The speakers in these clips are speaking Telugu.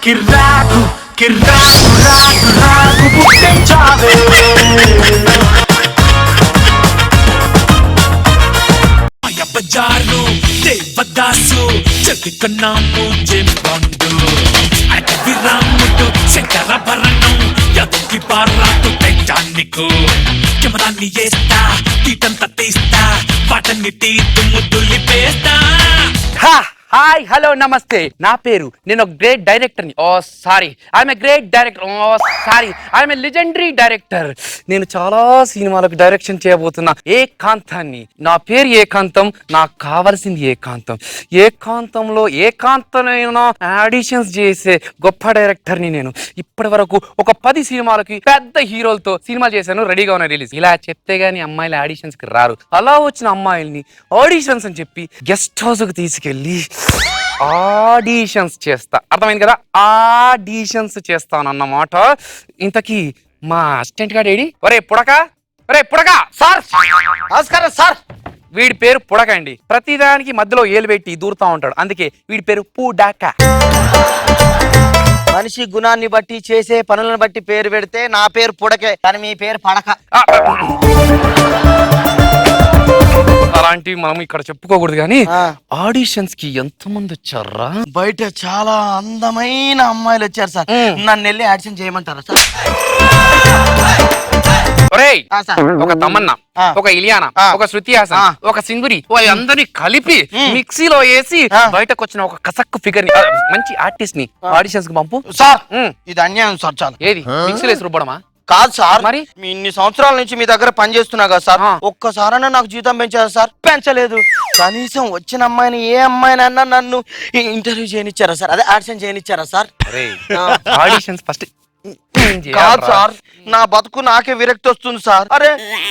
కిర్రాకు కిర్రాకు రాకు రాకు పుట్టించావే మాయ బజారు దేవదాసు జగన్నాము జంబండు అడవి రాముడు శంకరభరణం యదుకి పారాకు తెచ్చానికు కెమెరాన్ని వేస్తా తీటంతా తీస్తా వాటన్ని తీతు ముద్దులిపేస్తా. హాయ్ హలో నమస్తే, నా పేరు, నేను ఒక గ్రేట్ డైరెక్టర్ ని. Oh sorry, I'm a great director. Oh sorry, I'm a legendary director. నేను చాలా సినిమాలకు డైరెక్షన్ చేయబోతున్నా. ఏకాంతాన్ని. నా పేరు ఏకాంతం, నాకు కావాల్సింది ఏకాంతం. ఏకాంతంలో ఏకాంతమైన ఆడిషన్స్ చేసే గొప్ప డైరెక్టర్ ని నేను. ఇప్పటి వరకు ఒక 10 సినిమాలకి పెద్ద హీరోలతో సినిమాలు చేశాను, రెడీగా ఉన్న రిలీజ్. ఇలా చెప్తే గానీ అమ్మాయిలు ఆడిషన్స్ కి రారు. అలా వచ్చిన అమ్మాయిల్ని ఆడిషన్స్ అని చెప్పి గెస్ట్ హౌస్ కు తీసుకెళ్లి ఆడిషన్స్ చేస్తా. అర్థమైంది కదా? ఆడిషన్స్ చేస్తానన్నమాట. ఇంతకీ మా అసిస్టెంట్ గారు ఏడి? ఒరే పుడక, ఒరే పుడక. సార్ నమస్కారం సార్. వీడి పేరు పుడక అండి. ప్రతిదానికి మధ్యలో ఏలు పెట్టి దూరుతా ఉంటాడు, అందుకే వీడి పేరు పుడక. మనిషి గుణాన్ని బట్టి చేసే పనులను బట్టి పేరు పెడితే నా పేరు పుడకే, కానీ మీ పేరు పడక. అలాంటివి మనం ఇక్కడ చెప్పుకోకూడదు. కానీ ఆడిషన్స్ కి ఎంతమంది వచ్చారా? బయట చాలా అందమైన అమ్మాయిలు వచ్చారు సార్. నన్ను వెళ్ళి ఆడిషన్ చేయమంటారా సార్? ఒక తమన్నా, ఒక ఇలియానా, ఒక శృతి హాసన్, ఒక సింగురి, అందరినీ కలిపి మిక్సీలో వేసి బయటకు వచ్చిన ఒక కసక్కు ఫిగర్ ని, మంచి ఆర్టిస్ట్ ని ఆడిషన్స్ కి పంపు సార్. ఇది అన్యాయం సార్. చాలా. ఏది మిక్సీలో వేసి రుబ్బడమా? కాదు సార్, మరి మీ ఇన్ని సంవత్సరాల నుంచి మీ దగ్గర పని చేస్తున్నా కదా సార్, ఒక్కసారైనా నాకు జీతం పెంచారు సార్? పెంచలేదు. కనీసం వచ్చిన అమ్మాయిని, ఏ అమ్మాయినన్నా నన్ను ఇంటర్వ్యూ చేయనిచ్చారా సార్? అదే ఆడిషన్ చేయనిచ్చారా సార్? ఆడిషన్స్ ఫస్ట్ కాదు సార్, నా బతుకు నాకే విరక్తి వస్తుంది సార్. అరే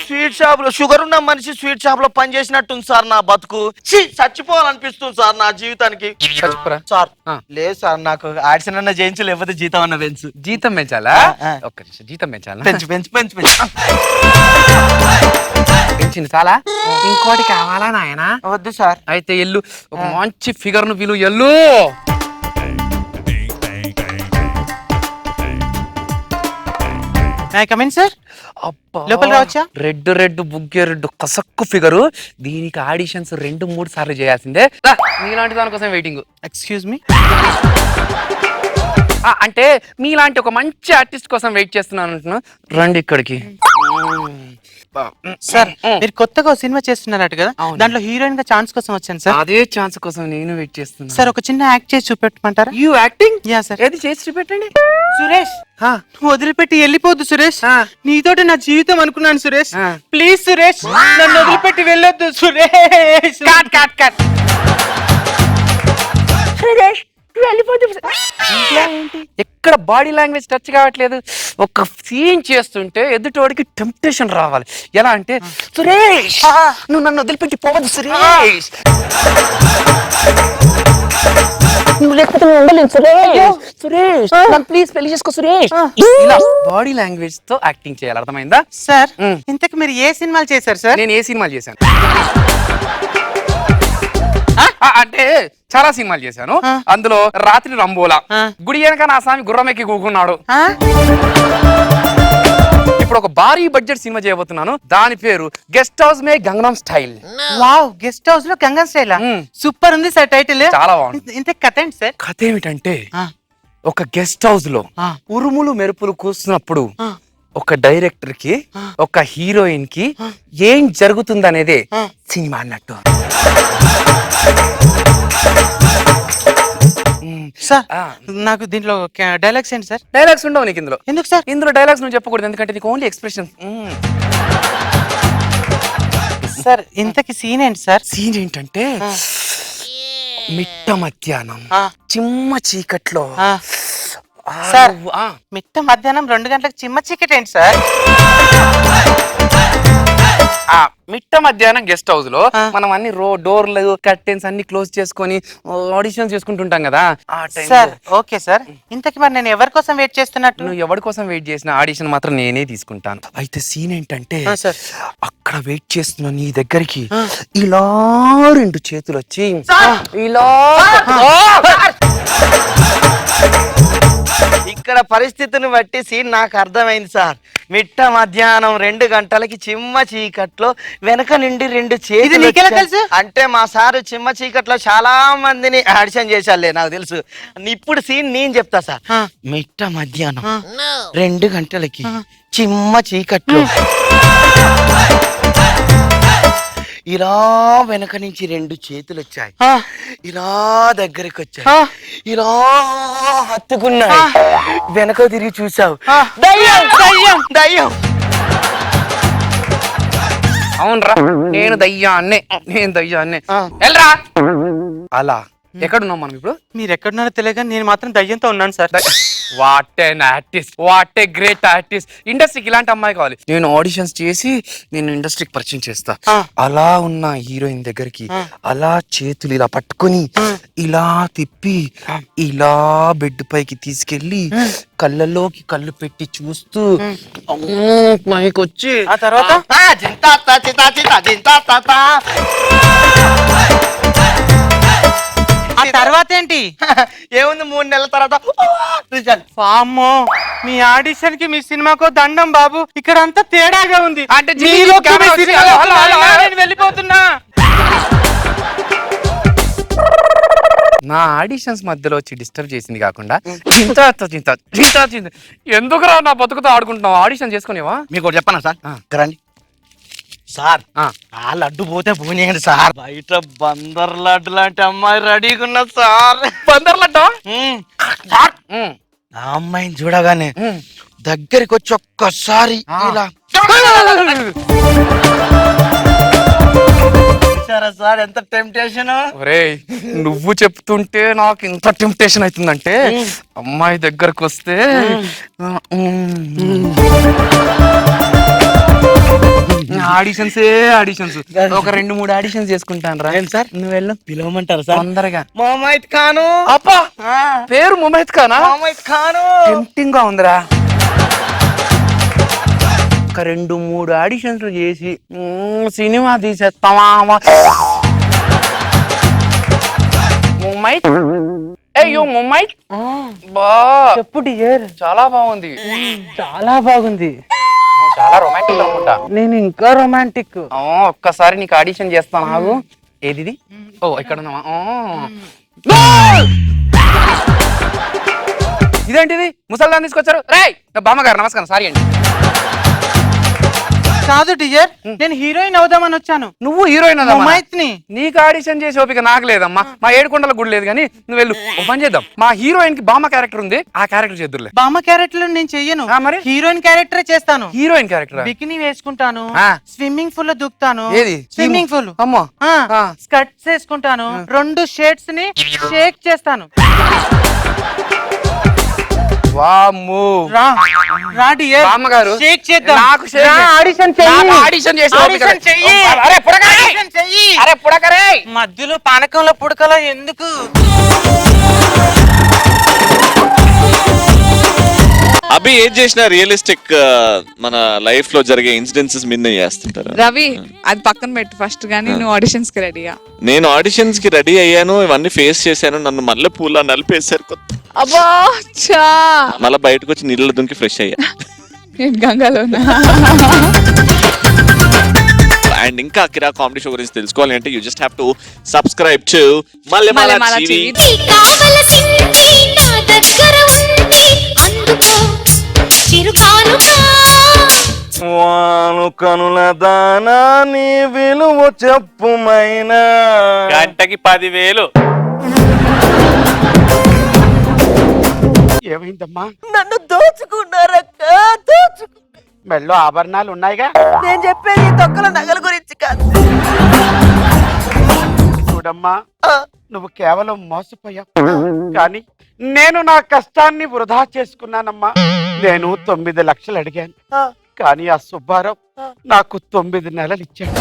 స్వీట్ షాప్ లో షుగర్ ఉన్న మనిషి స్వీట్ షాప్ లో పని చేసినట్టుంది సార్ నా బతుకు. చచ్చిపోవాలనిపిస్తుంది సార్ నా జీవితానికి. సార్ లేదు సార్, నాకు ఆడిషన్ అన్న చేయించు, లేకపోతే జీతం అన్న పెంచు. జీతం పెంచాలా? ఒక్క నిమిషం, జీతం పెంచాలా? పెంచు పెంచు పెంచు పెంచు. పెంచింది చాలా. ఇంకోటి కావాలా నాయనా? వద్దు సార్. అయితే ఎల్లు, ఒక మంచి ఫిగర్ ను పిలు, ఎల్లు. లోపల రావచ్చా? రెడ్ రెడ్ బుగ్గే రెడ్ కసక్కు ఫిగరు. దీనికి ఆడిషన్స్ 2-3 సార్లు చేయాల్సిందే. మీలాంటి దానికోసం వెయిటింగ్. Excuse me. అంటే మీలాంటి ఒక మంచి ఆర్టిస్ట్ కోసం వెయిట్ చేస్తున్నాను అంటున్నా. రండి ఇక్కడికి. సార్ మీరు కొత్తగా సినిమా చేస్తున్నారట కదా, దాంట్లో హీరోయిన్ గా ఛాన్స్ కోసం వచ్చాను సార్. అదే ఛాన్స్ కోసం నేను వెయిట్ చేస్తున్నా సార్. ఒక చిన్న యాక్ట్ చేసి చూపెట్టమంటారా? You acting? Yeah sir. ఏది చేసి చూపెట్టండి. సురేష్, వదిలిపెట్టి వెళ్ళిపోద్దు సురేష్. నీతోటి నా జీవితం అనుకున్నాను సురేష్. ప్లీజ్ సురేష్, నన్ను వదిలిపెట్టి వెళ్ళొద్దు Suresh. Cut cut cut. Suresh ఎక్కడ బాడీ లాంగ్వేజ్ టచ్ కావట్లేదు. ఒక సీన్ చేస్తుంటే ఎదుటోడికి టెంప్టేషన్ రావాలి. ఎలా అంటే, సురేష్ నువ్వు నన్ను వదిలిపెట్టి పోవద్దు సురేష్, నువ్వు లేకపోతే నేను ఉండలేను సురేష్, సురేష్ నన్ను ప్లీజ్ పెళ్లి చేసుకో సురేష్. ఇలా బాడీ లాంగ్వేజ్ తో యాక్టింగ్ చేయాలి. అర్థమైందా సార్? ఇంతకు మీరు ఏ సినిమాలు చేశారు సార్? నేను ఏ సినిమాలు చేశాను అంటే చాలా సినిమాలు చేశాను. అందులో రాత్రి రంబోలా, గుడి వెనక నా స్వామి గుర్రమెక్కి కూకున్నాడు. ఇప్పుడు ఒక భారీ బడ్జెట్ సినిమా చేయబోతున్నాను. దాని పేరు గెస్ట్ హౌస్ మే Gangnam style. Wow, guest house లో గంగనం స్టైల్. సూపర్ ఉంది సార్ టైటిల్. చాలా బాగుంది. ఇంత కథ ఏంటి సార్? కథ ఏమిటంటే, ఒక గెస్ట్ హౌస్ లో ఉరుములు మెరుపులు కూస్తున్నప్పుడు ఒక డైరెక్టర్ కి, ఒక హీరోయిన్ కి ఏం జరుగుతుందనేదే సినిమా అన్నట్టు. సార్ నాకు దీంట్లో డైలాగ్స్ ఏంటి సార్? డైలాగ్స్ ఉండవు నీకు ఇందులో. ఎందుకు సార్? ఇందులో డైలాగ్స్ నువ్వు చెప్పకూడదు, ఎందుకంటే నీకు ఓన్లీ ఎక్స్ప్రెషన్. సార్ ఇంతకి సీన్ ఏంటి సార్? సీన్ ఏంటంటే, మిట్ట మధ్యాహ్నం చిమ్మ చీకట్లో. సార్ మిట్ట మధ్యాహ్నం 2 గంటలకు చిమ్మ చీకటి ఏంటి సార్? మిట్ట మధ్యాహ్నం గెస్ట్ హౌస్ లో మనం అన్ని డోర్లు కర్టెన్స్ అన్ని క్లోజ్ చేసుకొని ఆడిషన్ చేసుకుంటుంటాం కదా ఆ టైం. Sir okay sir. ఇంతకి మరి నేను ఎవరి కోసం వెయిట్ చేస్తున్నట్టు? నువ్వు ఎవరి కోసం వెయిట్ చేసిన ఆడిషన్ మాత్రం నేనే తీసుకుంటాను. అయితే సీన్ ఏంటంటే, అక్కడ వెయిట్ చేస్తున్న నీ దగ్గరికి ఇలా 2 చేతులు వచ్చి ఇలా ఇక్కడ పరిస్థితిని బట్టి సీన్ నాకు అర్థమైంది సార్. మిట్ట మధ్యాహ్నం 2 గంటలకి చిమ్మ చీకట్లో వెనక నుండి 2 చేతులు నీకెలా వచ్చాయి. తెలుసు? అంటే మా సారు చిమ్మ చీకట్లో చాలా మందిని ఆడిషన్ చేశారులే, నాకు తెలుసు. ఇప్పుడు సీన్ నేను చెప్తా సార్. మిట్ట మధ్యాహ్నం 2 గంటలకి చిమ్మ చీకట్లో ఇలా వెనక నుంచి 2 చేతులు వచ్చాయి, ఇలా దగ్గరికి వచ్చాయి, ఇలా హత్తుకున్నాయి. వెనక తిరిగి చూసావు, దయ్యం దయ్యం దయ్యం. అవునరా, నేను దయ్యాన్నే. వెళ్ళరా. అలా ఎక్కడున్నాం మనం ఇప్పుడు? మీరు ఎక్కడున్నారో తెలియక నేను మాత్రం దయ్యంతో ఉన్నాను sir. What an artist, what a great artist. ఇండస్ట్రీకి ఇలాంటి అమ్మాయి కావాలి. నేను ఆడిషన్స్ చేసి నేను ఇండస్ట్రీకి పరిచయం చేస్తా. అలా ఉన్న హీరోయిన్ దగ్గరికి అలా చేతులు ఇలా పట్టుకొని ఇలా తిప్పి ఇలా బెడ్ పైకి తీసుకెళ్లి కళ్ళలోకి కళ్ళు పెట్టి చూస్తూ వచ్చి ఆ తర్వాత ఆ తర్వాత ఏంటి? ఏముంది, 3 నెలల తర్వాత రిజల్ట్. వామ్మో, మీ ఆడిషన్ కి మీ సినిమాకో దండం బాబు. ఇక్కడ అంతా తేడాగా ఉంది. అంటే మీలోకి మీ సినిమాలో నేను వెళ్ళిపోతున్నా. నా ఆడిషన్స్ మధ్యలో వచ్చి డిస్టర్బ్ చేసింది కాకుండా ఎందుకురా నా బతుకుతో ఆడుకుంటున్నావు? ఆడిషన్ చేసుకునేవా? మీకు ఒకటి చెప్పనా సార్? రండి సార్. ఆ లడ్డు పోతే పోనీయండి సార్. బయట బందర్ లడ్డు లాంటి అమ్మాయి రెడీగా ఉన్నా సార్. బందర్ లడ్డు? ఆ అమ్మాయిని చూడగానే దగ్గరికి వచ్చి ఒక్కసారి ఇలా సార్, ఎంత టెంప్టేషన్. ఒరేయ్, నువ్వు చెప్తుంటే నాకు ఇంత టెంప్టేషన్ అవుతుందంటే అమ్మాయి దగ్గరకు వస్తే ఆడిషన్స్ ఒక 2-3 ఆడిషన్స్ చేసుకుంటాను రా. సార్ నువ్వు వెళ్ళు, పిలవమంటారు సార్ తొందరగా. మొహమ్మద్ ఖాను. అప్పా, పేరు ముమైత్ ఖానా? మొహమ్మద్ ఖాను. టెంప్టింగ్ గా ఉందిరా. ఒక 2-3 ఆడిషన్స్ చేసి సినిమా తీసేస్తావా? ముమైత్, ముమైత్ బా చెప్పు డియర్. చాలా బాగుంది. చాలా బాగుంది. చాలా రొమాంటిక్ అనుకుంటా. నేను ఇంకా రొమాంటిక్. ఒక్కసారి నీకు ఆడిషన్ చేస్తాను. ఆగు. ఏది? ఓ, ఇక్కడ ఉన్నావా? ఇదేంటిది? ముసల్దాన్ని తీసుకొచ్చారు. రేయ్, బామ్మగారు నమస్కారం. సారీ అండి. కాదు డియర్, నేను హీరోయిన్ అవుదామని వచ్చాను. నువ్వు హీరోయిన్ ని నీకు ఆడిషన్ చేసి ఓపిక నాకు లేదమ్మా. మా ఏడుకొండల గుడి లేదు కానీ నువ్వు వెళ్ళు. ఓ పని చేద్దాం, మా హీరోయిన్ కి బామ్మ క్యారెక్టర్ ఉంది, ఆ క్యారెక్టర్ చేద్దురులే. బామ్మ క్యారెక్టర్ నేను చెయ్యను. మరి హీరోయిన్ క్యారెక్టర్ చేస్తాను. హీరోయిన్ క్యారెక్టర్ బికినీ వేసుకుంటాను, ఆ. స్విమ్మింగ్ పూల్ లో దూకుతాను. ఏది? Swimming pool. అమ్మో. స్కర్ట్స్ వేసుకుంటాను, 2 షేడ్స్ ని షేక్ చేస్తాను. వామ్మో. రా డియర్, బామ్మగారు షేక్ చేద్దాం. నాకు షేక్ ఆడిషన్ చెయ్యి. ఆడిషన్ చేసి ఆడిషన్ చెయ్యి. అరే పుడకరే, ఆడిషన్ చెయ్యి. అరే పుడకరే. మధ్యలో పానకంలో పుడకలా ఎందుకు? అభి ఏం చేసినా రియలిస్టిక్ మన లైఫ్ లో జరిగే ఇన్సిడెన్సెస్ మీద చేస్తుంటారు. రవి, అది పక్కన పెట్టు ఫస్ట్. గానీ నువ్వు ఆడిషన్స్ కి రెడీగా? నేను ఆడిషన్స్ కి రెడీ అయ్యాను, ఇవన్నీ ఫేస్ చేశాను. నన్ను మళ్ళీ పూల నలిపేశారు. అబ్బా చా, మళ్ళీ బయటకు వచ్చి నీళ్ళ దుంకి ఫ్రెష్ అయ్యా. నేను గంగలోనా? అండ్ ఇంకా కిరా కామెడీ షో గురించి తెలుసుకోవాలి అంటే you just have to subscribe to Mallemala TV. వాను కనుల దానా నీ విలువ చెప్పుమైనా. గంటకి 10,000. ఏమైందమ్మా? నన్ను దోచుకున్నారక్క, మెళ్ళో ఆభరణాలు ఉన్నాయిగా. నేను చెప్పేది ఈ తొక్కల నగల గురించి కాదు. చూడమ్మా, నువ్వు కేవలం మోసపోయావు, కానీ నేను నా కష్టాన్ని వృధా చేసుకున్నానమ్మా. నేను 9 లక్షలు అడిగాను, కానీ ఆ సుబ్బారావు నాకు 9 నెలలు ఇచ్చాడు.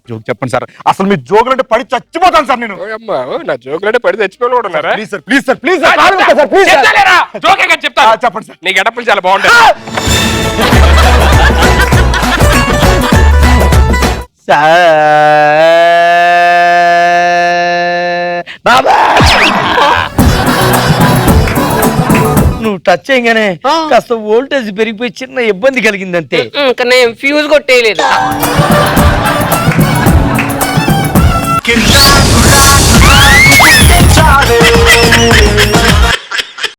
జోక్ చెప్పండి సార్, అసలు మీ జోకులు అంటే పడి చచ్చిపోతాను సార్ నేను. నా జోకులు అంటే పడి చచ్చిపోయి please sir, please sir, please చెప్పండి సార్. నీ గడపలు చాలా బాగుంటాయి. బాబా నువ్వు టచ్ చేయగానే కాస్త వోల్టేజ్ పెరిగిపోయి చిన్న ఇబ్బంది కలిగిందంతే. ఇంకా నేను ఫ్యూజ్ కొట్టేయలేదు.